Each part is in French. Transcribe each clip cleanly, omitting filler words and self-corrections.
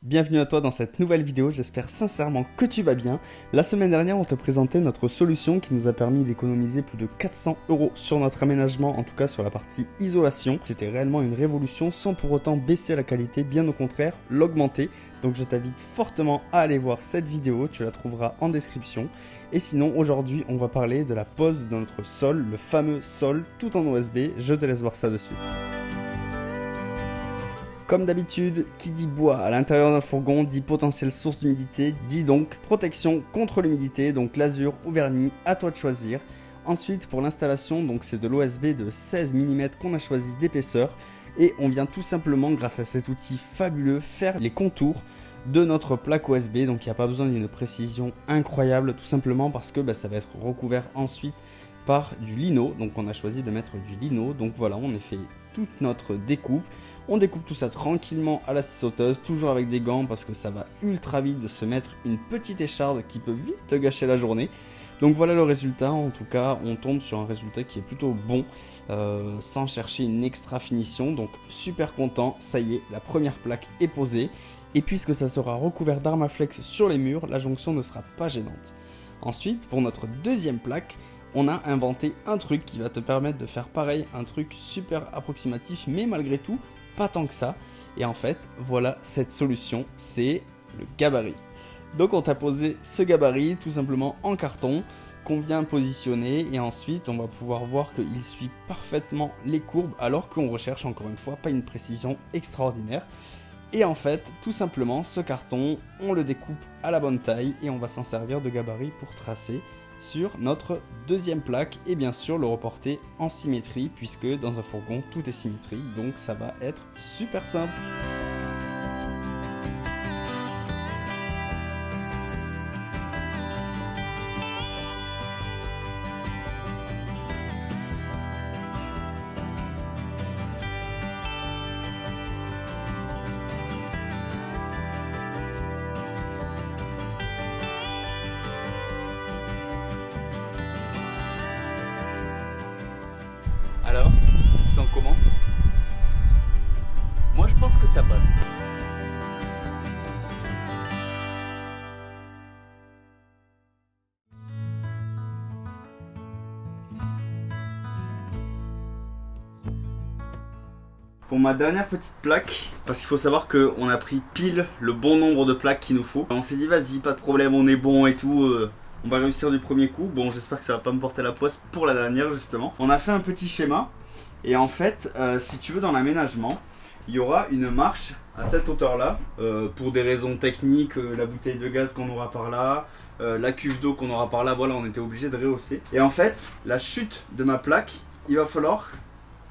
Bienvenue à toi dans cette nouvelle vidéo, j'espère sincèrement que tu vas bien. La semaine dernière, on te présentait notre solution qui nous a permis d'économiser plus de 400 € sur notre aménagement, en tout cas sur la partie isolation. C'était réellement une révolution sans pour autant baisser la qualité, bien au contraire, l'augmenter. Donc je t'invite fortement à aller voir cette vidéo, tu la trouveras en description. Et sinon, aujourd'hui, on va parler de la pose de notre sol, le fameux sol tout en OSB. Je te laisse voir ça de suite. Comme d'habitude, qui dit bois à l'intérieur d'un fourgon dit potentielle source d'humidité, dit donc protection contre l'humidité, donc lasure ou vernis, à toi de choisir. Ensuite, pour l'installation, donc c'est de l'OSB de 16 mm qu'on a choisi d'épaisseur et on vient tout simplement, grâce à cet outil fabuleux, faire les contours de notre plaque OSB. Donc il n'y a pas besoin d'une précision incroyable, tout simplement parce que ça va être recouvert ensuite par du lino. Donc on a choisi de mettre du lino, donc voilà, on a fait toute notre découpe. On découpe tout ça tranquillement à la scie sauteuse, toujours avec des gants parce que ça va ultra vite de se mettre une petite écharde qui peut vite te gâcher la journée. Donc voilà le résultat, en tout cas on tombe sur un résultat qui est plutôt bon, sans chercher une extra finition. Donc super content, ça y est, la première plaque est posée. Et puisque ça sera recouvert d'Armaflex sur les murs, la jonction ne sera pas gênante. Ensuite, pour notre deuxième plaque, on a inventé un truc qui va te permettre de faire pareil, un truc super approximatif, mais malgré tout, pas tant que ça. Et en fait, voilà cette solution, c'est le gabarit. Donc on t'a posé ce gabarit tout simplement en carton qu'on vient positionner et ensuite on va pouvoir voir qu'il suit parfaitement les courbes alors qu'on recherche encore une fois pas une précision extraordinaire. Et en fait, tout simplement, ce carton, on le découpe à la bonne taille et on va s'en servir de gabarit pour tracer sur notre deuxième plaque et bien sûr le reporter en symétrie puisque dans un fourgon tout est symétrique, donc ça va être super simple. Alors, tu sens comment? Moi je pense que ça passe. Pour ma dernière petite plaque, parce qu'il faut savoir qu'on a pris pile le bon nombre de plaques qu'il nous faut. On s'est dit vas-y, pas de problème, on est bon et tout, on va réussir du premier coup. Bon, j'espère que ça va pas me porter la poisse pour la dernière justement. On a fait un petit schéma et en fait, si tu veux, dans l'aménagement, il y aura une marche à cette hauteur là, pour des raisons techniques, la bouteille de gaz qu'on aura par là, la cuve d'eau qu'on aura par là, voilà, on était obligé de rehausser. Et en fait, la chute de ma plaque, il va falloir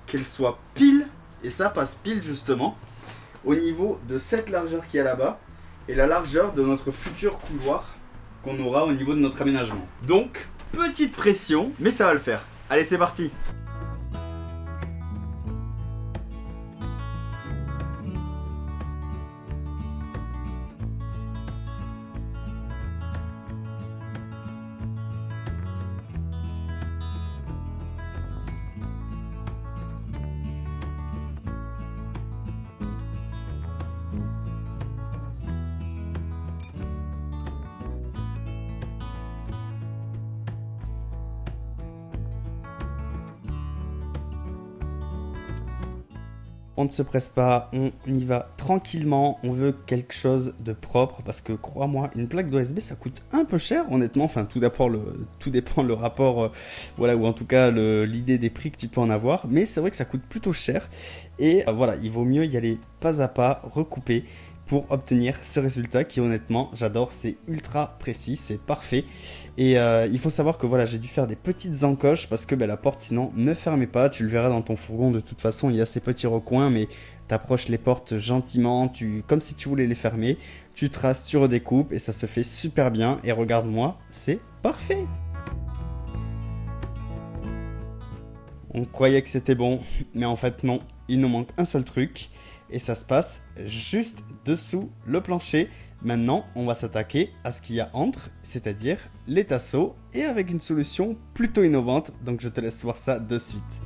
qu'elle soit pile. Et ça passe pile justement au niveau de cette largeur qui est là-bas et la largeur de notre futur couloir qu'on aura au niveau de notre aménagement. Donc, petite pression, mais ça va le faire. Allez, c'est parti! On ne se presse pas, on y va tranquillement, on veut quelque chose de propre parce que crois-moi, une plaque d'OSB ça coûte un peu cher honnêtement, enfin tout dépend le rapport, voilà, ou en tout cas l'idée des prix que tu peux en avoir, mais c'est vrai que ça coûte plutôt cher et voilà, il vaut mieux y aller pas à pas, recouper pour obtenir ce résultat qui honnêtement j'adore, c'est ultra précis, c'est parfait. Et il faut savoir que voilà, j'ai dû faire des petites encoches parce que la porte sinon ne fermait pas, tu le verras dans ton fourgon de toute façon, il y a ces petits recoins mais tu approches les portes gentiment, comme si tu voulais les fermer, tu traces, tu redécoupes et ça se fait super bien et regarde-moi, c'est parfait. On croyait que c'était bon, mais en fait non, il nous manque un seul truc et ça se passe juste dessous le plancher. Maintenant, on va s'attaquer à ce qu'il y a entre, c'est-à-dire les tasseaux, et avec une solution plutôt innovante, donc je te laisse voir ça de suite.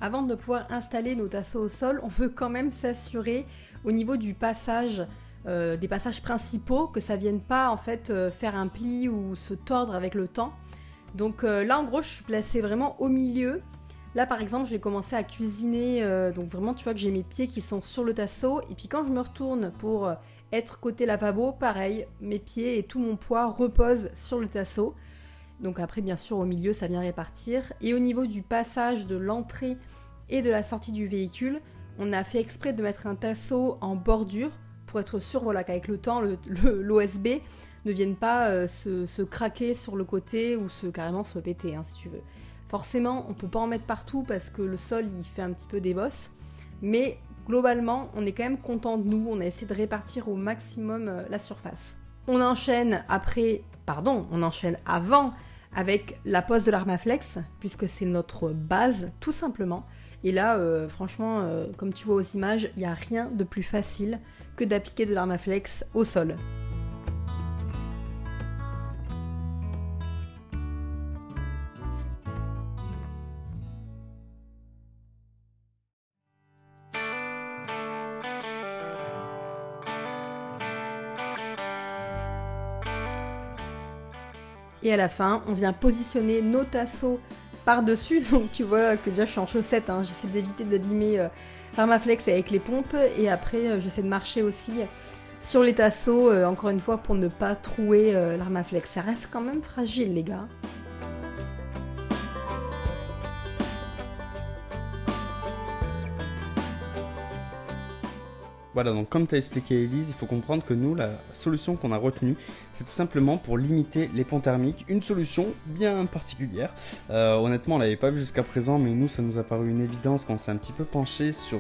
Avant de pouvoir installer nos tasseaux au sol, on veut quand même s'assurer au niveau du passage, des passages principaux, que ça vienne pas en fait faire un pli ou se tordre avec le temps. Donc là en gros je suis placée vraiment au milieu. Là par exemple je vais commencer à cuisiner, donc vraiment tu vois que j'ai mes pieds qui sont sur le tasseau, et puis quand je me retourne pour être côté lavabo, pareil, mes pieds et tout mon poids reposent sur le tasseau. Donc après bien sûr au milieu ça vient répartir. Et au niveau du passage de l'entrée et de la sortie du véhicule, on a fait exprès de mettre un tasseau en bordure pour être sûr voilà, qu'avec le temps l'OSB ne vienne pas se craquer sur le côté ou carrément se péter hein, si tu veux. Forcément on peut pas en mettre partout parce que le sol il fait un petit peu des bosses, mais globalement on est quand même content de nous, on a essayé de répartir au maximum la surface. On enchaîne avant avec la pose de l'Armaflex, puisque c'est notre base, tout simplement. Et là, franchement, comme tu vois aux images, il n'y a rien de plus facile que d'appliquer de l'Armaflex au sol. Et à la fin, on vient positionner nos tasseaux par-dessus. Donc tu vois que déjà je suis en chaussettes, hein. J'essaie d'éviter d'abîmer l'Armaflex avec les pompes. Et après, j'essaie de marcher aussi sur les tasseaux, encore une fois, pour ne pas trouer l'Armaflex. Ça reste quand même fragile, les gars. Voilà, donc comme tu as expliqué Elise, il faut comprendre que nous, la solution qu'on a retenue, c'est tout simplement pour limiter les ponts thermiques, une solution bien particulière. Honnêtement, on l'avait pas vu jusqu'à présent, mais nous, ça nous a paru une évidence quand on s'est un petit peu penché sur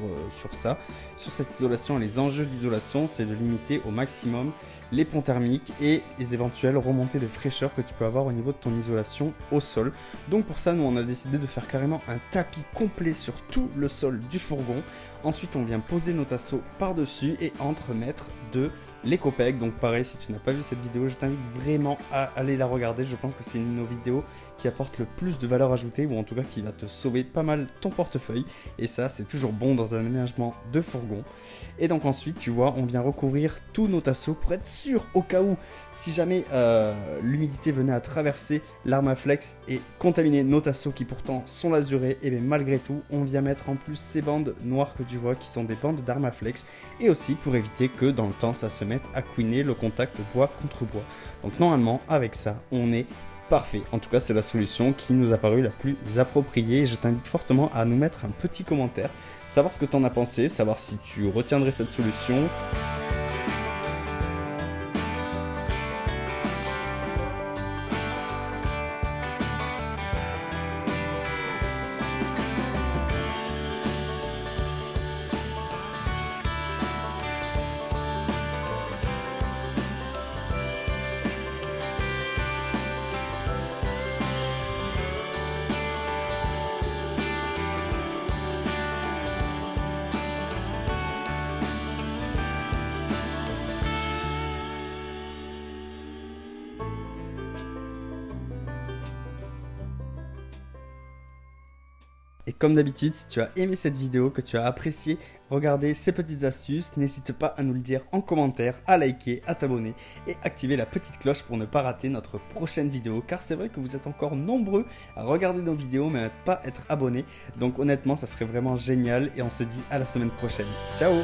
ça, sur cette isolation. Les enjeux d'isolation, c'est de limiter au maximum les ponts thermiques et les éventuelles remontées de fraîcheur que tu peux avoir au niveau de ton isolation au sol. Donc pour ça, nous, on a décidé de faire carrément un tapis complet sur tout le sol du fourgon. Ensuite, on vient poser nos tasseaux par-dessus et entremettre de l'Ecopec. Donc pareil, si tu n'as pas vu cette vidéo, je t'invite vraiment à aller la regarder. Je pense que c'est une de nos vidéos qui apporte le plus de valeur ajoutée, ou en tout cas qui va te sauver pas mal ton portefeuille. Et ça, c'est toujours bon dans un aménagement de fourgon. Et donc ensuite, tu vois, on vient recouvrir tous nos tasseaux pour être sûr, au cas où, si jamais l'humidité venait à traverser l'Armaflex et contaminer nos tasseaux qui pourtant sont lazurés, et bien malgré tout, on vient mettre en plus ces bandes noires que tu vois qui sont des bandes d'Armaflex, et aussi pour éviter que dans le temps ça se mette à couiner le contact bois contre bois. Donc normalement avec ça on est parfait. En tout cas c'est la solution qui nous a paru la plus appropriée. Je t'invite fortement à nous mettre un petit commentaire, savoir ce que tu en as pensé, savoir si tu retiendrais cette solution. Et comme d'habitude, si tu as aimé cette vidéo, que tu as apprécié regarder ces petites astuces, n'hésite pas à nous le dire en commentaire, à liker, à t'abonner et activer la petite cloche pour ne pas rater notre prochaine vidéo. Car c'est vrai que vous êtes encore nombreux à regarder nos vidéos mais à ne pas être abonnés. Donc honnêtement, ça serait vraiment génial et on se dit à la semaine prochaine. Ciao!